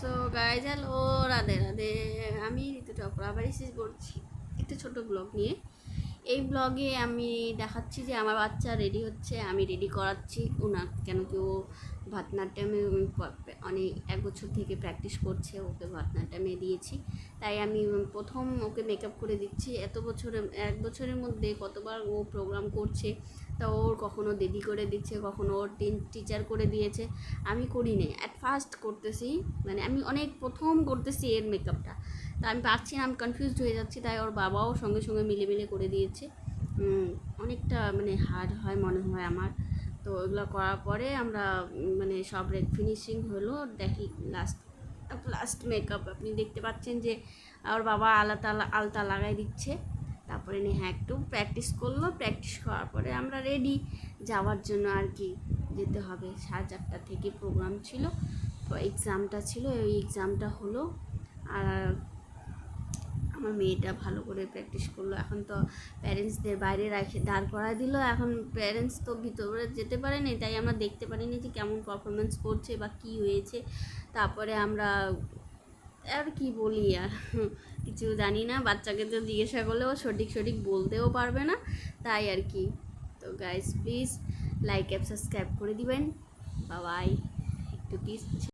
So guys hello, Radhe Radhe. আমি ঋতু চোপড়া আবার এসে করছি একটা ছোট ব্লগ নিয়ে। এই ব্লগে আমি দেখাচ্ছি যে আমার বাচ্চা রেডি হচ্ছে, আমি রেডি করাচ্ছি ওনার, কেন কি ও ভারতনাট্যমে অনেক 1 বছর থেকে প্র্যাকটিস করছে, ওকে ভারতনাট্যমে দিয়েছি। তাই আমি প্রথম ওকে মেকআপ করে দিচ্ছি। 1 বছরের মধ্যে কতবার ও প্রোগ্রাম করছে, তা ওর কখনো দিদি করে দিচ্ছে, কখনো ওর টিচার করে দিয়েছে, আমি করি নি। অ্যাট ফার্স্ট করতেছি, মানে আমি অনেক প্রথম করতেছি এর মেকআপটা, তা আমি পারছি না, আমি কনফিউজড হয়ে যাচ্ছি। তাই ওর বাবাও সঙ্গে সঙ্গে মিলে মিলে করে দিয়েছে। অনেকটা মানে হার্ড হয় মনে হয় আমার। তো ওগুলো করার পরে আমরা মানে সব ফিনিশিং হলো, দেখি লাস্ট মেকআপ আপনি দেখতে পাচ্ছেন যে ওর বাবা আলতা লাগাই দিচ্ছে। তারপরে নেহা একটু প্র্যাকটিস করলো, প্র্যাকটিস করার পরে আমরা রেডি যাওয়ার জন্য আর কি। যেতে হবে, 4:30 থেকে প্রোগ্রাম ছিল, তো এক্সামটা ছিল, ওই এক্সামটা হলো। আর আমার মেয়েটা ভালো করে প্র্যাকটিস করলো। এখন তো প্যারেন্টসদের বাইরে দাঁড় করায় দিল, এখন প্যারেন্টস তো ভিতরে যেতে পারেনি, তাই আমরা দেখতে পারিনি যে কেমন পারফরমেন্স করছে বা কী হয়েছে। তারপরে আমরা আর কি বলি, আর কিছু জানি না। বাচ্চাকে তো জিজ্ঞাসা করলেও সঠিক বলতেও পারবে না, তাই আর কি। তো guys please like and subscribe করে দিবেন। বাই, একটু প্লিজ।